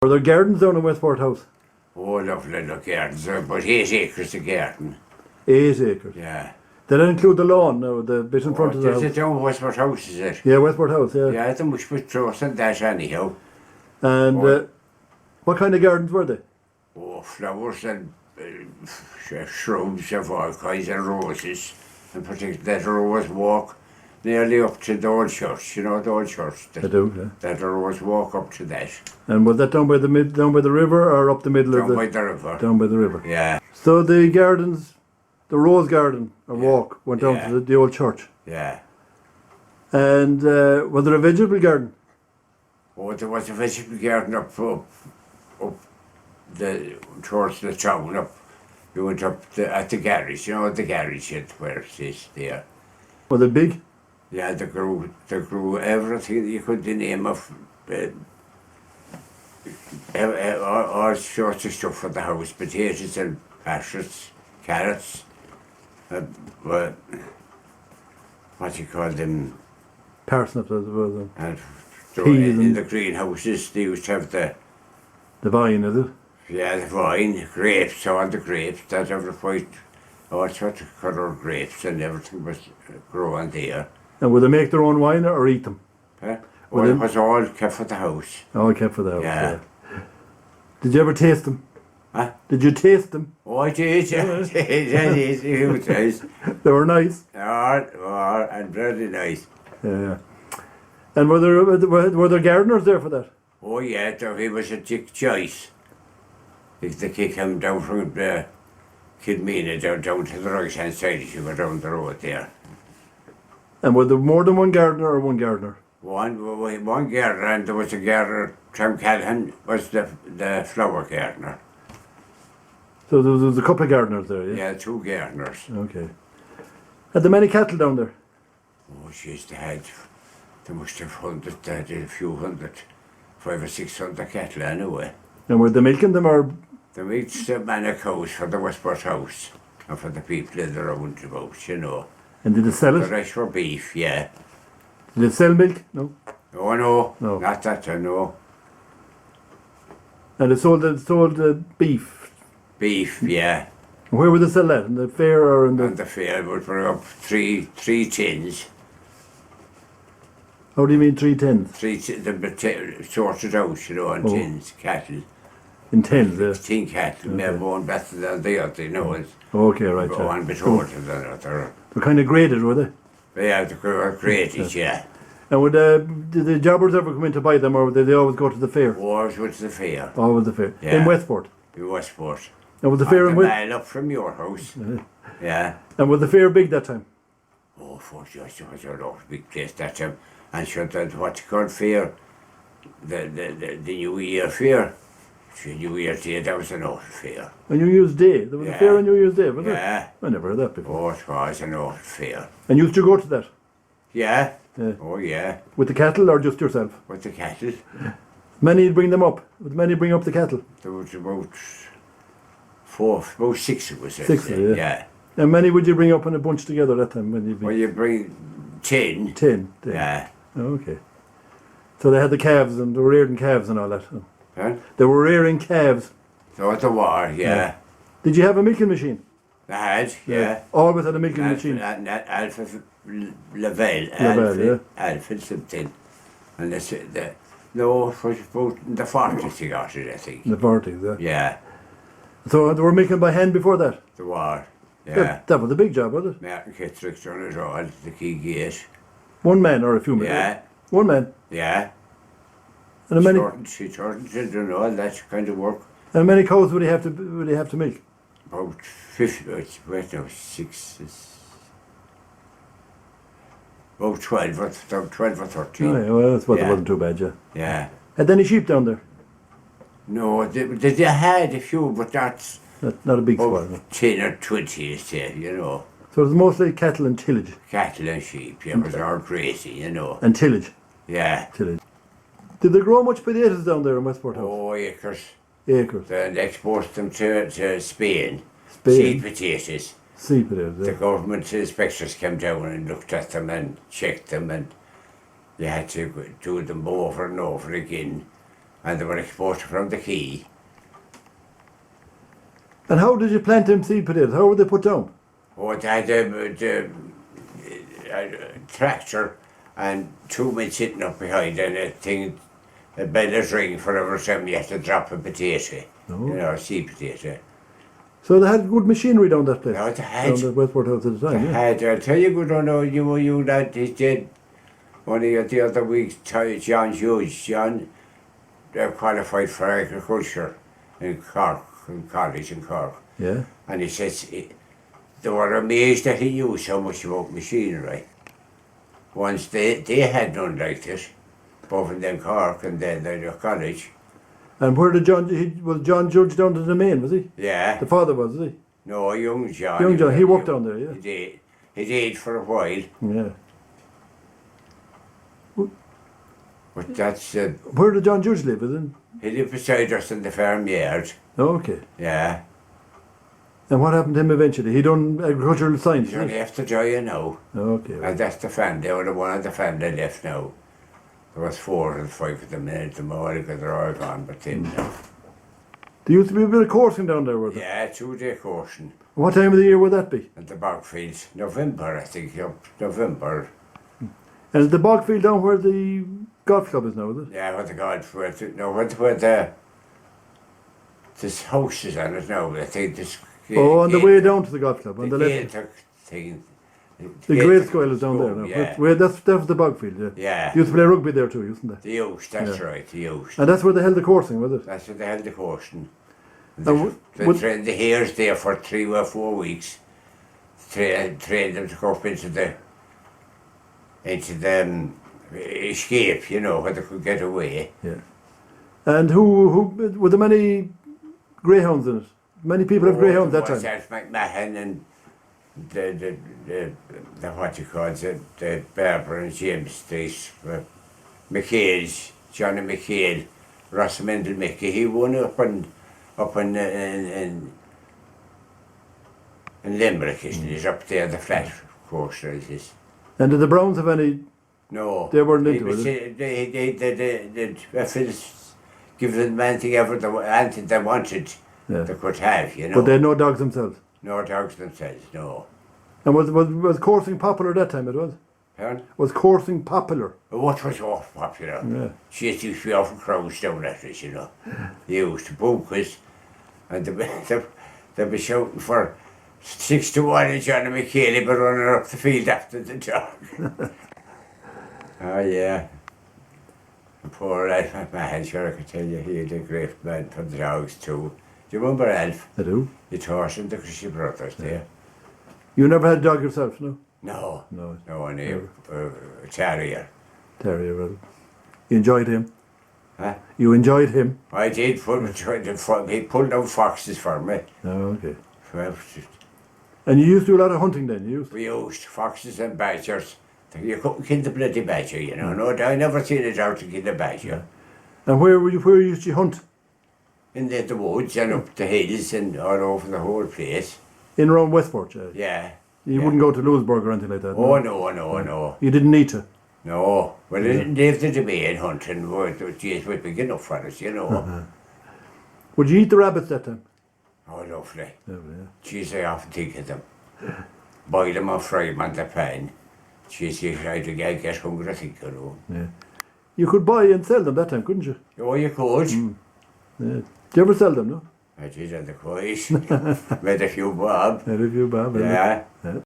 Were there gardens down in Westport House? Oh, lovely little gardens. About 8 acres of garden. 8 acres. Yeah. Did that include the lawn now, the bit in front of the Is house? it down Westport House, is it? Yeah, Westport House, yeah. Yeah, it's a much bit closer than that anyhow. And what kind of gardens were they? Oh, flowers and shrubs of all kinds of roses. In particular, that rose walk nearly up to the old church, you know, the old church. I do, yeah. That rose walk up to that. And was that down by the river or up the middle of Down by the river. Down by the river. Yeah, So the gardens, the rose garden or walk went down to the old church. yeah. And was there a vegetable garden? Oh, there was a vegetable garden up towards the town. You went up at the garage, you know, the garage where it is there. Were they big? Yeah, they grew everything that you could name of all sorts of stuff for the house, potatoes and passions, carrots, what do you call them? Parsnips, I suppose. And so Peas in and the greenhouses they used to have the vine, is it? vine, grapes, all the grapes that every quite all sorts of colour grapes and everything was growing there. And would they make their own wine or eat them? Well, it was all kept for the house. All kept for the house, Yeah. Did you ever taste them? Huh? Did you taste them? Oh, I did, yeah. I did, it was They were nice. and very nice. Yeah. And were there gardeners there for that? Oh, yeah, he was a Dick Joyce. They kick him down from Kidmina down to the right hand side as you go down the road there. And were there more than one gardener or one gardener? One gardener, and there was a gardener, Tom Callahan was the flower gardener. So there was a couple of gardeners there, yeah? Yeah, 2 gardeners. Okay. Had there many cattle down there? Oh, jeez, they must have they had a few hundred, 500 or 600 cattle anyway. And were they milking them or? They made a man of cows for the Westport House and for the people in the roundabouts, you know. And did they sell The it? rest were beef, yeah. Did they sell milk? No. Oh, no, No. not that, no. And they sold beef. Beef, yeah. Where would they sell that? In the fair or in And the? the fair would bring up three tins. How do you mean 3 tins? Sorted out, you know, on tins, cattle. In tins, yeah. 10 cattle, maybe one better than the other, you know. It's Okay, right. one bit older than the other. They're kind of graded, were they? Yeah, they were graded, yeah. And did the jobbers ever come in to buy them, or did they always go to the fair? Wars with the fair. Always the fair. Yeah. In Westport. In Westport. And was the fair in the Westport? mile up from your house. Yeah. And was the fair big that time? Oh, for just it was a lot big place that time. And sure that what you call fair, the New Year fair. The New Year's Day, that was an awful fair. On New Year's Day? There was a Yeah. fair on New Year's Day, was there? Yeah. I never heard that before. Oh, it was an awful fair. And you used to go to that? Yeah. Yeah. Oh, yeah. With the cattle or just yourself? With the cattle. Many bring them up? Would many bring up the cattle? There was about 6 of us. I'd 6, say. yeah. Yeah. And many would you bring up in a bunch together that time? When Well, you bring 10. 10. Yeah. Oh, okay. So they had the calves and they were rearing calves and all that? Huh? They were rearing calves. So the war, yeah. Did you have a milking machine? They had, yeah. Always had a milking machine. Alfred Lavelle, yeah. Alfred something. And no, it was about in the 40s he got it, I think. In the 40s, yeah. Yeah, So they were milking by hand before that? the war, yeah. That was a big job, was it? Martin Kittrick done it all, the key gate. One man or a few men? Yeah, One man. yeah. And how many She turned children, all that kind of work. and how many cows would he have to milk? About 50, wait no, 6, about 12 or 13. Oh, yeah, well, that's what it Yeah. wasn't too bad, yeah. Yeah. Had any sheep down there? No, they had a few, but that's Not a big about squad. No. 10 or 20, you say, you know. So it was mostly cattle and tillage. Cattle and sheep, yeah, it was all crazy, you know. And tillage. Yeah. Tillage. Did they grow much potatoes down there in Westport House? Oh, acres. Acres. And export them to Spain. Spain. Seed potatoes. Seed potatoes, The yeah. government inspectors came down and looked at them and checked them, and you had to do them over and over again. and they were exposed from the quay. And how did you plant them seed potatoes? How were they put down? Oh, they had a tractor and 2 men sitting up behind, and a beller's ring for every time you had to drop a potato, Oh. you know, a seed potato. So they had good machinery down that place. No, they had. Down at Westport House at the I time, yeah. had, I'll tell you good on you lad, he's dead. Only the other week, John Hughes, John qualified for agriculture in Cork, in college in Cork. Yeah. And he says they were amazed that he knew so much about machinery. Once they had none like this, both in them Cork and then the college. And where did was John Judge down to the main, was he? Yeah. The father was he? No, young John. Young John, he worked down there, yeah. He did. He did for a while. Yeah. But that's, Where did John Judge live? he lived beside us in the farmyard. Oh, okay. Yeah. And what happened to him eventually? He done agricultural science, He's did only he? after Joya now. Okay. And that's the family, they were the one of the family left now. There was 4 and 5 of them in the morning because they're all gone, but then now. There used to be a bit of coursing down there, was there? Yeah, 2-day coursing. What time of the year would that be? At the bogfields. November, I think, November. And is the bog field down where the golf club is now, is it? Yeah, what the God, where this house is on it now, I think this. Oh, on the way down to the golf club, on the left. Thing. The grade school is down there now. Yeah. That's the bog field, yeah. Yeah. You used to play rugby there too, used they? The Youth, that's Yeah. right, the Youth. And that's where they held the coursing, was it? That's what they held the coursing. And They trained the hares there for 3 or 4 weeks. Trained them to go up into the escape, you know, where they could get away. Yeah. And who were there many greyhounds in it? Many people have greyhounds that time. That's McMahon and the what you call it, the Barbara and James Street, McHale's, Johnny McHale, Ross Mendel Mickey. He won up in Limerick, isn't he? He's up there, the flat course, there it is. And did the Browns have any? No. They weren't into it. They give them anything they wanted, Yeah. they could have, you know. But they had no dogs themselves. No dogs themselves, no. And was coursing popular that time? It was. Pardon? Was coursing popular? What was off popular? Yeah. She used to be often crowds down at us, you know. They used to book us, and they'd be shouting for 6 to 1 and Johnny McHale be running up the field after the dog. Oh, yeah. Poor Alf McMahon, sure I could tell you, he had a great man for the dogs too. Do you remember Alf? I do. He taught him the Christie brothers there. You never had a dog yourself, no? No. No. No, only a terrier. Terrier, rather. You enjoyed him? Huh? You enjoyed him? I did. He pulled out foxes for me. Oh, okay. Well, And you used to do a lot of hunting then, you used? we used foxes and badgers. You couldn't kill the bloody badger, you know. No, I never seen it out to kill the badger. And where used you hunt? In the woods and up the hills and all over the whole place. In around Westport, yeah. Yeah. You yeah. wouldn't go to Louisburg or anything like that? Oh, no. You didn't need to? No. Well, I didn't live the domain hunting. Geez, we'd be good enough for us, you know. Would you eat the rabbits that time? Oh, lovely. Yeah. Geez, I often think of them. Boil them or fry them on the pan. Geez, you try to get hungry, I think, you know. Yeah. You could buy and sell them that time, couldn't you? Oh, you could. Yeah. Did you ever sell them, no? I did on the quiz. Made a few bob. Had a few, Bob. Yeah. Yeah.